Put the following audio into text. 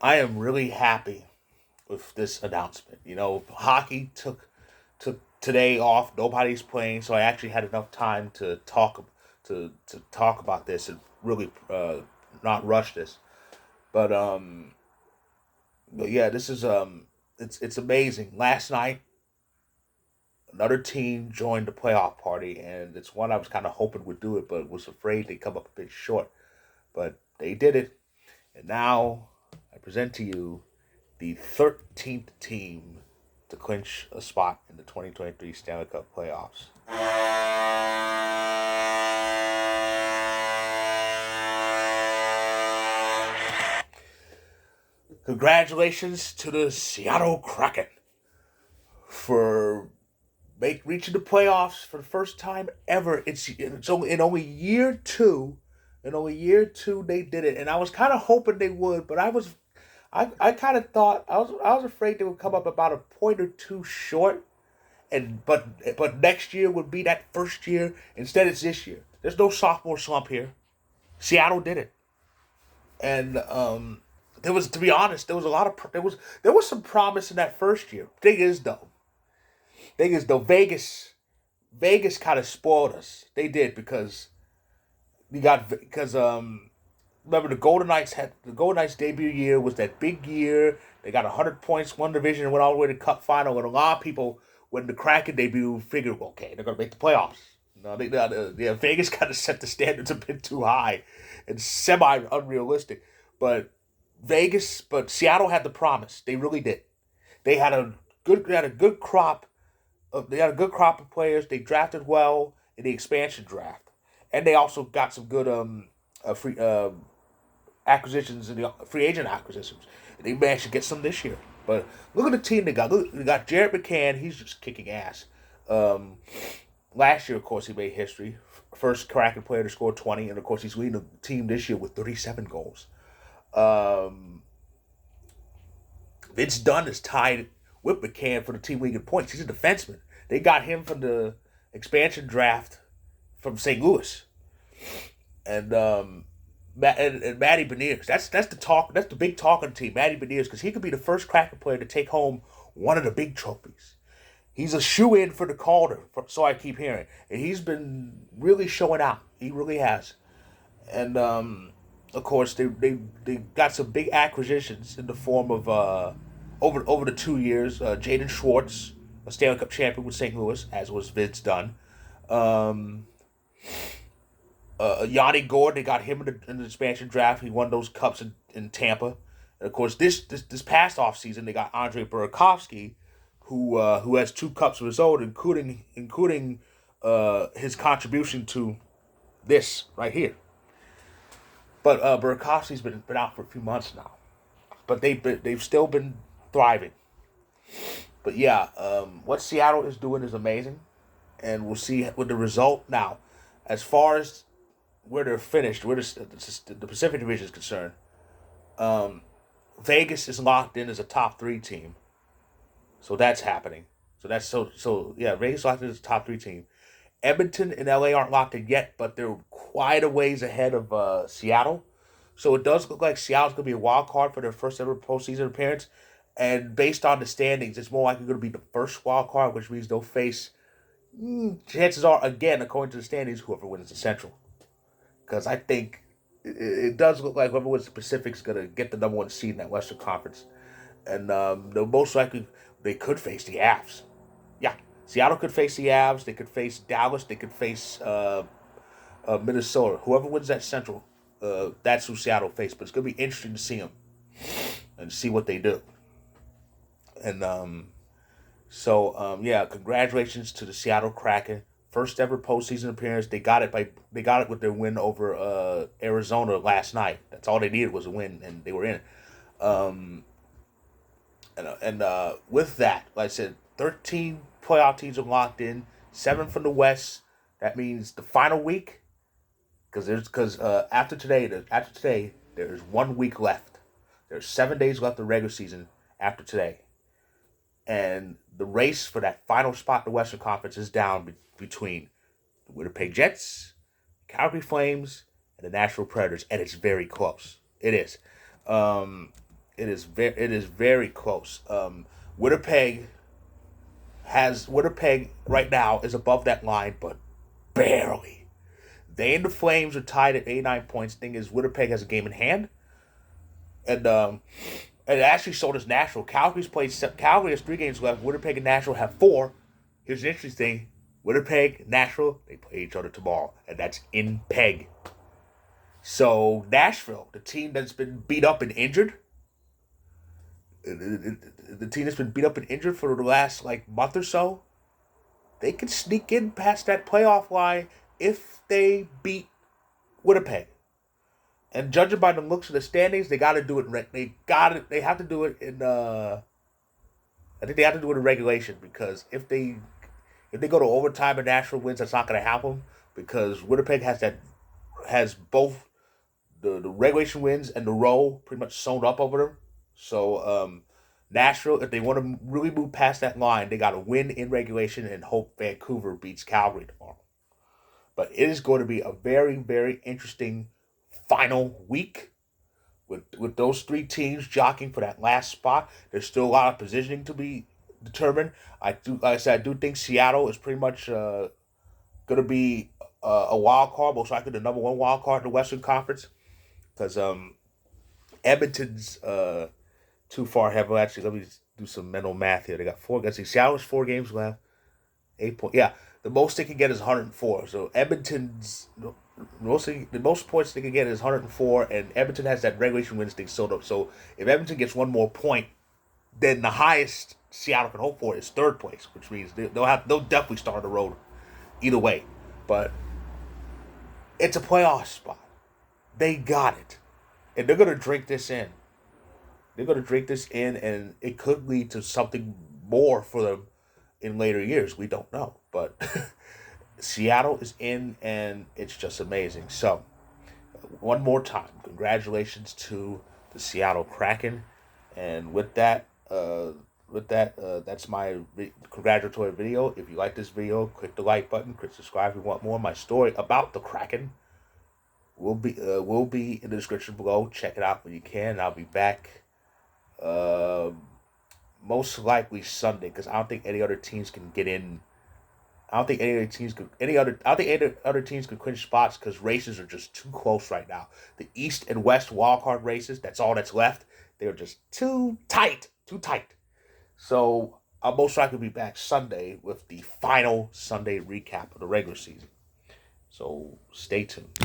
I am really happy with this announcement. Hockey took today off. Nobody's playing, so I actually had enough time to talk about this and really not rush this. But yeah, this is it's amazing. Last night, another team joined the playoff party, and it's one I was kind of hoping would do it, but was afraid they'd come up a bit short. But they did it, and now I present to you the 13th team to clinch a spot in the 2023 Stanley Cup Playoffs. Congratulations to the Seattle Kraken for reaching the playoffs for the first time ever. It's only in only year two. In only year two, they did it, and I was kind of hoping they would, but I kind of thought I was afraid they would come up about a point or two short, but next year would be that first year. Instead, it's this year. There's no sophomore slump here. Seattle did it, and there was, to be honest, there was a lot of there was some promise in that first year. Thing is though, Vegas kind of spoiled us. They did because remember the Golden Knights debut year was that big year. They got 100 points, won division, and went all the way to the Cup final. And a lot of people, when the Kraken debut, figured, okay, they're gonna make the playoffs. No, yeah, Vegas kind of set the standards a bit too high and semi unrealistic. But but Seattle had the promise. They really did. They had a they had a good crop. They had a good crop of players. They drafted well in the expansion draft, and they also got some good free acquisitions in the free agent acquisitions. They managed to get some this year. But look at the team they got. Look, they got Jared McCann. He's just kicking ass. Um, Last year, of course, he made history. First Kraken player to score 20, and of course, he's leading the team this year with 37 goals. Um, Vince Dunn is tied with McCann for the team league in points. He's a defenseman. They got him from the expansion draft from St. Louis, and and Matty Beniers. That's the talk. That's the big talking team, Matty Beniers, because he could be the first Kraken player to take home one of the big trophies. He's a shoe in for the Calder, so I keep hearing, and he's been really showing out. He really has, and of course they got some big acquisitions in the form of over the 2 years. Jaden Schwartz, a Stanley Cup champion with St. Louis, as was Vince Dunn. Um, Yanni Gord, they got him in the expansion draft. He won those cups in Tampa. And of course, this past offseason, they got Andre Burakovsky, who has two cups of his own, including his contribution to this right here. But Burakovsky's been out for a few months now, but they've still been thriving. But yeah, what Seattle is doing is amazing, and we'll see with the result now. As far as where they're finished, where the Pacific Division is concerned, um, Vegas is locked in as a top three team, so that's happening. So yeah, Vegas locked in as a top three team. Edmonton and LA aren't locked in yet, but they're quite a ways ahead of Seattle. So it does look like Seattle's going to be a wild card for their first ever postseason appearance. And based on the standings, it's more likely going to be the first wild card, which means they'll face, chances are, again, according to the standings, whoever wins the Central. Because I think it does look like whoever wins the Pacific is going to get the number one seed in that Western Conference. And they'll most likely, they could face the Avs. Yeah, Seattle could face the Avs. They could face Dallas. They could face Minnesota. Whoever wins that Central, that's who Seattle face. But it's going to be interesting to see them and see what they do. And yeah, congratulations to the Seattle Kraken. First ever postseason appearance. They got it with their win over Arizona last night. That's all they needed was a win, and they were in. Um, and with that, like I said, 13 playoff teams are locked in. 7 from the West. That means the final week, because after today there's 1 week left. There's 7 days left of regular season after today, and the race for that final spot in the Western Conference is down between the Winnipeg Jets, Calgary Flames, and the Nashville Predators, and it's very close. It is. Um, it is very close. Winnipeg Winnipeg right now is above that line, but barely. They and the Flames are tied at 89 points. Thing is, Winnipeg has a game in hand, and actually so does Nashville. Calgary has 3 games left. Winnipeg and Nashville have 4. Here's the interesting thing: Winnipeg, Nashville, they play each other tomorrow, and that's in Peg. So Nashville, the team that's been beat up and injured, the team that's been beat up and injured for the last month or so, they can sneak in past that playoff line if they beat Winnipeg. And judging by the looks of the standings, they got to do it. They have to do it in. I think they have to do it in regulation, because if they go to overtime and Nashville wins, that's not going to happen, because Winnipeg has both the regulation wins and the row pretty much sewn up over them. So Nashville, if they want to really move past that line, they got to win in regulation and hope Vancouver beats Calgary tomorrow. But it is going to be a very, very interesting final week with those 3 teams jockeying for that last spot. There's still a lot of positioning to be determined. Like I said, I do think Seattle is pretty much going to be a wild card, most likely the number 1 wild card in the Western Conference, because Edmonton's too far ahead. Well, actually, let me do some mental math here. They got 4. Let's see, Seattle's 4 games left. 8 points. Yeah, the most they can get is 104. So Edmonton's the most points they can get is 104, and Edmonton has that regulation wins thing sewed up. So if Edmonton gets 1 more point, then the highest Seattle can hope for is 3rd place, which means they'll definitely start the road either way. But it's a playoff spot. They got it, and they're gonna drink this in. And it could lead to something more for them in later years. We don't know, but Seattle is in, and it's just amazing. So, one more time, congratulations to the Seattle Kraken, and with that, that's my congratulatory video. If you like this video, click the like button, click subscribe if you want more. My story about the Kraken will be in the description below. Check it out when you can. I'll be back most likely Sunday, because I don't think any other teams can get in. I don't think any other teams could clinch spots, because races are just too close right now. The East and West wildcard races, that's all that's left. They're just too tight. So I'll most likely be back Sunday with the final Sunday recap of the regular season. So stay tuned.